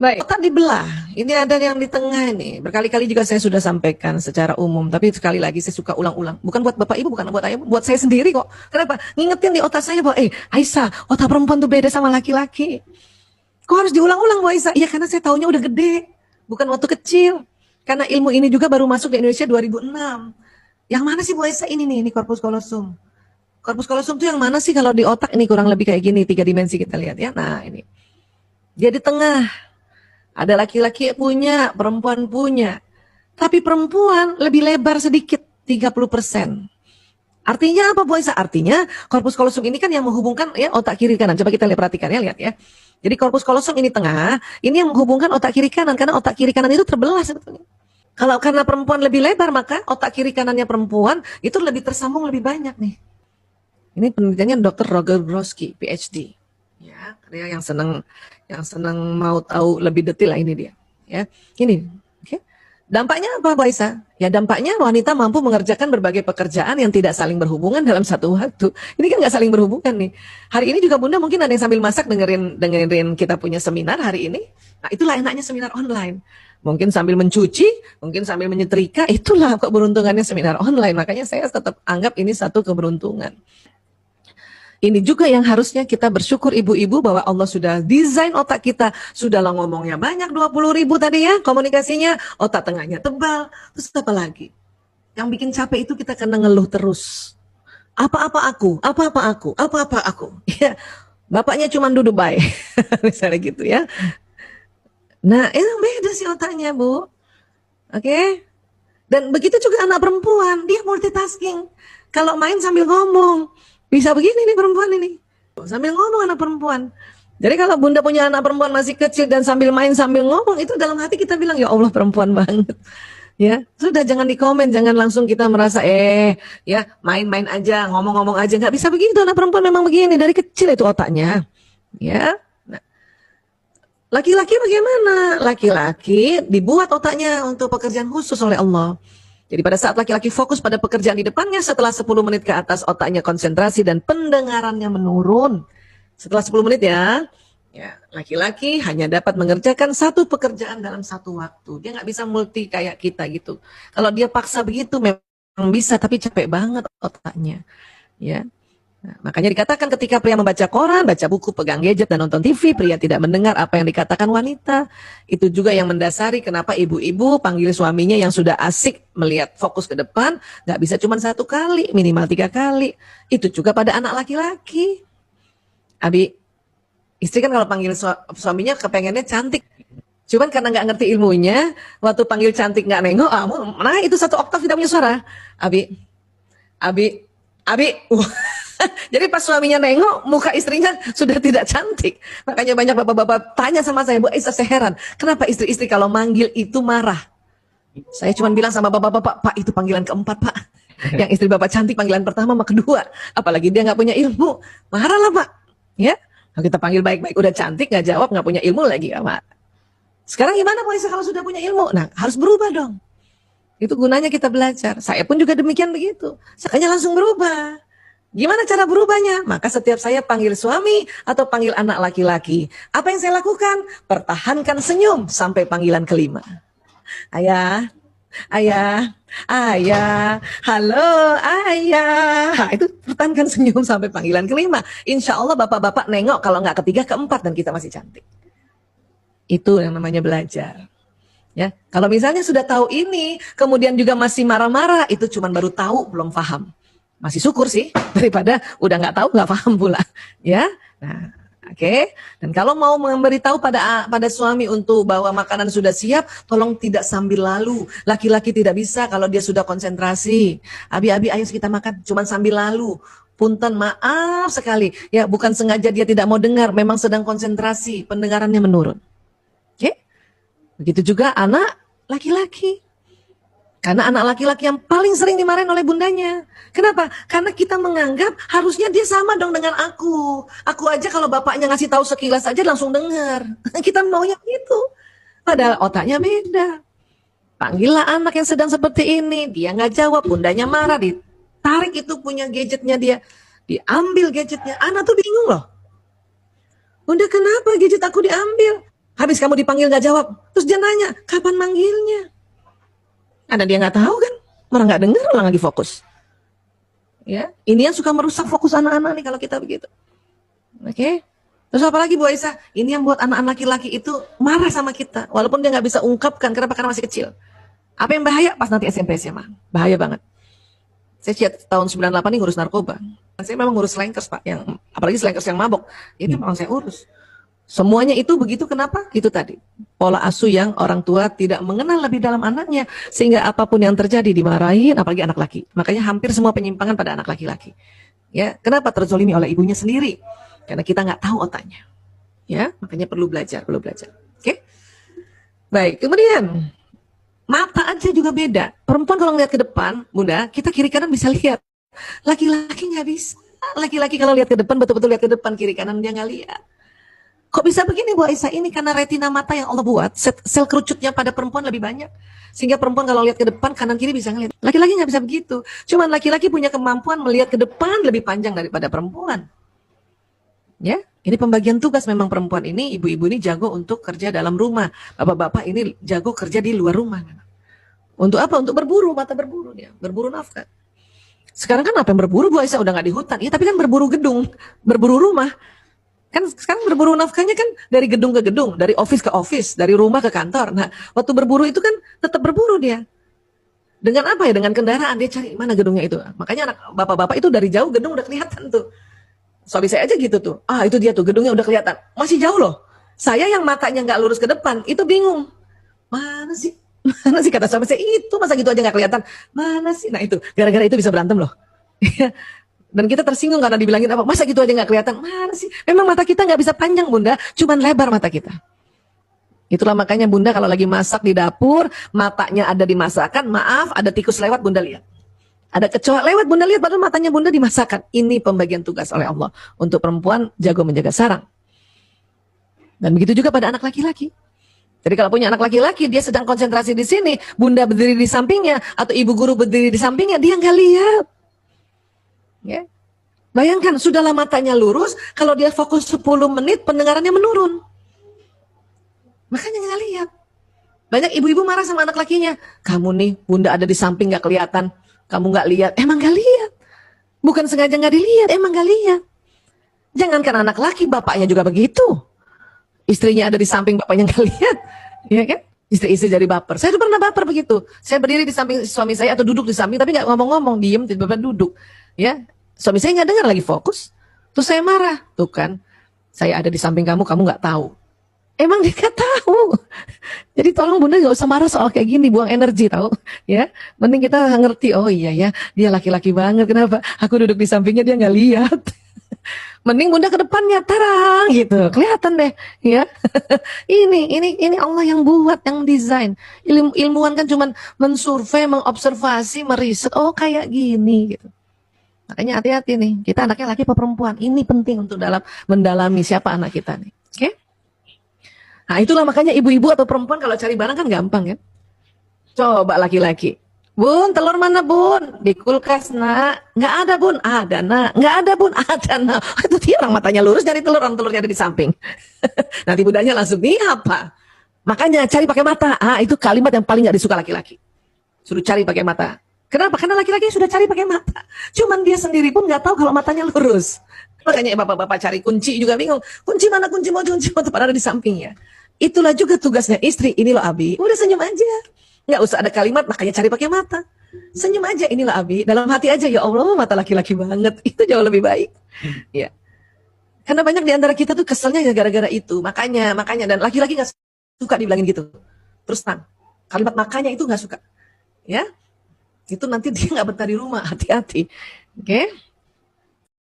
Baik, otak dibelah. Ini ada yang di tengah ini. Berkali-kali juga saya sudah sampaikan secara umum, tapi sekali lagi saya suka ulang-ulang. Bukan buat Bapak Ibu, bukan buat Ayah, buat saya sendiri kok. Kenapa? Ngingetin di otak saya bahwa, Aisyah, otak perempuan tuh beda sama laki-laki. Kok harus diulang-ulang, Bu Aisyah? Iya, karena saya taunya udah gede, bukan waktu kecil. Karena ilmu ini juga baru masuk di Indonesia 2006. Yang mana sih Bu Aisyah ini corpus callosum? Corpus callosum tuh yang mana sih kalau di otak ini kurang lebih kayak gini, 3 dimensi kita lihat ya. Nah, ini. Dia di tengah. Ada laki-laki punya, perempuan punya. Tapi perempuan lebih lebar sedikit, 30%. Artinya apa Bu Aisyah? Artinya corpus callosum ini kan yang menghubungkan ya otak kiri kanan. Coba kita perhatikan ya, lihat ya. Jadi corpus callosum ini tengah, ini yang menghubungkan otak kiri kanan. Karena otak kiri kanan itu terbelah sebetulnya. Kalau karena perempuan lebih lebar, maka otak kiri kanannya perempuan itu lebih tersambung lebih banyak nih. Ini penelitiannya Dr. Roger Brodsky, PhD. Ya, dia yang senang mau tahu lebih detail lah ini dia. Ya, ini. Oke. Dampaknya apa, Bu Aisyah? Ya dampaknya wanita mampu mengerjakan berbagai pekerjaan yang tidak saling berhubungan dalam satu waktu. Ini kan nggak saling berhubungan nih. Hari ini juga Bunda mungkin ada yang sambil masak dengerin kita punya seminar hari ini. Nah itulah enaknya seminar online. Mungkin sambil mencuci, mungkin sambil menyetrika, itulah keberuntungannya seminar online. Makanya saya tetap anggap ini satu keberuntungan. Ini juga yang harusnya kita bersyukur ibu-ibu bahwa Allah sudah desain otak kita. Sudahlah ngomongnya banyak 20.000 tadi ya komunikasinya. Otak tengahnya tebal. Terus apa lagi? Yang bikin capek itu kita kena ngeluh terus. Apa-apa aku, apa-apa aku, apa-apa aku. Ya, bapaknya cuma duduk baik. Misalnya gitu ya. Nah itu beda sih otaknya Bu. Oke. Dan begitu juga anak perempuan. Dia multitasking. Kalau main sambil ngomong. Bisa begini nih perempuan ini. Sambil ngomong anak perempuan. Jadi kalau Bunda punya anak perempuan masih kecil dan sambil main sambil ngomong, itu dalam hati kita bilang, ya Allah perempuan banget. Ya, sudah jangan dikomen, jangan langsung kita merasa ya main-main aja, ngomong-ngomong aja, nggak bisa begitu. Anak perempuan memang begini dari kecil itu otaknya. Ya. Nah, laki-laki bagaimana? Laki-laki dibuat otaknya untuk pekerjaan khusus oleh Allah. Jadi pada saat laki-laki fokus pada pekerjaan di depannya, setelah 10 menit ke atas otaknya konsentrasi dan pendengarannya menurun. Setelah 10 menit ya laki-laki hanya dapat mengerjakan satu pekerjaan dalam satu waktu. Dia nggak bisa multi kayak kita gitu. Kalau dia paksa begitu memang bisa, tapi capek banget otaknya. Ya. Nah, makanya dikatakan ketika pria membaca koran, baca buku, pegang gadget, dan nonton TV, pria tidak mendengar apa yang dikatakan wanita. Itu juga yang mendasari kenapa ibu-ibu panggil suaminya yang sudah asik melihat fokus ke depan, nggak bisa cuma 1 kali, minimal 3 kali. Itu juga pada anak laki-laki. Abi, istri kan kalau panggil suaminya kepengennya cantik. Cuman karena nggak ngerti ilmunya, waktu panggil cantik nggak nengok, nah itu 1 oktav tidak punya suara. Abi, jadi pas suaminya nengok, muka istrinya sudah tidak cantik. Makanya banyak bapak-bapak tanya sama saya, Bu Aisyah, saya heran, kenapa istri-istri kalau manggil itu marah? Saya cuma bilang sama bapak-bapak, Pak itu panggilan keempat Pak. Yang istri bapak cantik panggilan pertama sama kedua. Apalagi dia nggak punya ilmu, marah lah Pak. Ya, kalau kita panggil baik-baik udah cantik nggak jawab, nggak punya ilmu lagi ya Pak. Sekarang gimana Bu Aisyah kalau sudah punya ilmu? Nah harus berubah dong. Itu gunanya kita belajar. Saya pun juga demikian begitu. Makanya langsung berubah. Gimana cara berubahnya? Maka setiap saya panggil suami atau panggil anak laki-laki, apa yang saya lakukan? Pertahankan senyum sampai panggilan kelima. Ayah, halo ayah. Nah, itu pertahankan senyum sampai panggilan kelima. Insya Allah bapak-bapak nengok kalau nggak ketiga, keempat dan kita masih cantik. Itu yang namanya belajar. Ya, kalau misalnya sudah tahu ini, kemudian juga masih marah-marah, itu cuma baru tahu, belum paham. Masih syukur sih daripada udah nggak tahu nggak paham pula, ya. Nah, oke. Dan kalau mau memberitahu pada suami untuk bahwa makanan sudah siap, tolong tidak sambil lalu. Laki-laki tidak bisa kalau dia sudah konsentrasi. Abi, ayo kita makan, cuma sambil lalu. Punten, maaf sekali. Ya, bukan sengaja dia tidak mau dengar, memang sedang konsentrasi, pendengarannya menurun. Oke? Begitu juga anak laki-laki. Karena anak laki-laki yang paling sering dimarahin oleh bundanya. Kenapa? Karena kita menganggap harusnya dia sama dong dengan aku. Aku aja kalau bapaknya ngasih tahu sekilas aja langsung dengar. Kita maunya gitu. Padahal otaknya beda. Panggillah anak yang sedang seperti ini. Dia nggak jawab, bundanya marah. Ditarik itu punya gadgetnya dia. Diambil gadgetnya. Anak tuh bingung loh. Bunda kenapa gadget aku diambil? Habis kamu dipanggil nggak jawab, terus dia nanya, kapan manggilnya? Karena dia nggak tahu kan, malah nggak dengar, malah lagi fokus. Ya, ini yang suka merusak fokus anak-anak nih kalau kita begitu. Oke? Terus apa lagi Bu Aisyah? Ini yang buat anak-anak laki-laki itu marah sama kita, walaupun dia nggak bisa ungkapkan, kenapa? Karena masih kecil. Apa yang bahaya? Pas nanti SMP SMA, bahaya banget. Saya chat tahun 98 ini ngurus narkoba. Saya memang ngurus slankers Pak, yang apalagi slankers yang mabok. Ini memang saya urus. Semuanya itu begitu, kenapa? Itu tadi. Pola asuh yang orang tua tidak mengenal lebih dalam anaknya, sehingga apapun yang terjadi dimarahin, apalagi anak laki. Makanya hampir semua penyimpangan pada anak laki-laki. Ya, kenapa? Terzolimi oleh ibunya sendiri. Karena kita nggak tahu otaknya. Ya, makanya perlu belajar, perlu belajar. Oke? Baik, kemudian mata aja juga beda. Perempuan kalau ngeliat ke depan, Bunda, kita kiri kanan bisa lihat. Laki-laki nggak bisa. Laki-laki kalau lihat ke depan, betul-betul lihat ke depan, kiri kanan dia nggak lihat. Kok bisa begini Bu Aisyah? Ini karena retina mata yang Allah buat, sel kerucutnya pada perempuan lebih banyak. Sehingga perempuan kalau lihat ke depan, kanan kiri bisa ngelihat. Laki-laki nggak bisa begitu. Cuman laki-laki punya kemampuan melihat ke depan lebih panjang daripada perempuan. Ya, ini pembagian tugas memang perempuan ini, ibu-ibu ini jago untuk kerja dalam rumah. Bapak-bapak ini jago kerja di luar rumah. Untuk apa? Untuk berburu, mata berburu dia, berburu nafkah. Sekarang kan apa yang berburu Bu Aisyah? Udah nggak di hutan. Ya, tapi kan berburu gedung, berburu rumah. Kan sekarang berburu nafkahnya kan dari gedung ke gedung, dari office ke office, dari rumah ke kantor. Nah, waktu berburu itu kan tetap berburu dia. Dengan apa ya? Dengan kendaraan dia cari mana gedungnya itu. Makanya anak bapak-bapak itu dari jauh gedung udah kelihatan tuh. Suami saya aja gitu tuh. Ah, itu dia tuh gedungnya udah kelihatan. Masih jauh loh. Saya yang matanya nggak lurus ke depan itu bingung. Mana sih? Mana sih kata suami saya, itu masa gitu aja nggak kelihatan. Mana sih? Nah itu gara-gara itu bisa berantem loh. Dan kita tersinggung karena dibilangin apa, masa gitu aja nggak kelihatan. Mana sih? Memang mata kita nggak bisa panjang Bunda, cuman lebar mata kita. Itulah makanya Bunda kalau lagi masak di dapur, matanya ada di masakan, maaf ada tikus lewat Bunda lihat. Ada kecoa lewat Bunda lihat, padahal matanya Bunda di masakan. Ini pembagian tugas oleh Allah. Untuk perempuan jago menjaga sarang. Dan begitu juga pada anak laki-laki. Jadi kalau punya anak laki-laki, dia sedang konsentrasi di sini, Bunda berdiri di sampingnya, atau ibu guru berdiri di sampingnya, dia nggak lihat. Ya. Bayangkan, sudahlah matanya lurus, kalau dia fokus 10 menit, pendengarannya menurun. Makanya nggak lihat. Banyak ibu-ibu marah sama anak lakinya. Kamu nih, Bunda ada di samping nggak kelihatan, kamu nggak lihat. Emang nggak lihat. Bukan sengaja nggak dilihat, emang nggak lihat. Jangankan anak laki, bapaknya juga begitu. Istrinya ada di samping, bapaknya nggak lihat, ya kan? Istri-istri jadi baper. Saya tuh pernah baper begitu. Saya berdiri di samping suami saya atau duduk di samping, tapi nggak ngomong-ngomong, diem, tiba-tiba duduk. Ya, suami saya nggak dengar lagi fokus. Terus saya marah, tuh kan? Saya ada di samping kamu, kamu nggak tahu. Emang dia nggak tahu. Jadi tolong Bunda nggak usah marah soal kayak gini, buang energi tahu, ya. Mending kita ngerti. Oh iya ya, dia laki-laki banget. Kenapa? Aku duduk di sampingnya dia nggak lihat. Mending Bunda ke depannya tarang gitu, kelihatan deh, ya. ini Allah yang buat, yang desain. Ilmuwan kan cuma mensurvei, mengobservasi, meriset. Oh kayak gini gitu. Makanya hati-hati nih, kita anaknya laki apa perempuan. Ini penting untuk dalam mendalami siapa anak kita nih. Oke? Nah itulah makanya ibu-ibu atau perempuan kalau cari barang kan gampang ya. Coba laki-laki. Bun, telur mana Bun? Di kulkas nak. Nggak ada Bun. Ada nak. Nggak ada Bun. Ada nak. Itu dia orang matanya lurus cari telur, orang telurnya ada di samping. Nanti budanya langsung, nih apa? Makanya cari pakai mata. Ah, itu kalimat yang paling nggak disuka laki-laki. Suruh cari pakai mata. Kenapa? Karena laki-laki sudah cari pakai mata. Cuman dia sendiri pun nggak tahu kalau matanya lurus. Makanya bapak-bapak cari kunci juga bingung. Kunci mana kunci mau padahal ada di sampingnya. Itulah juga tugasnya istri. Ini loh Abi. Udah senyum aja. Nggak usah ada kalimat, makanya cari pakai mata. Senyum aja, inilah Abi. Dalam hati aja, ya Allah, mata laki-laki banget. Itu jauh lebih baik. Ya. Karena banyak di antara kita tuh keselnya gara-gara itu. Makanya, dan laki-laki nggak suka dibilangin gitu. Terus terang. Kalimat makanya itu nggak suka. Ya. Itu nanti dia nggak betah di rumah. Hati-hati. Oke.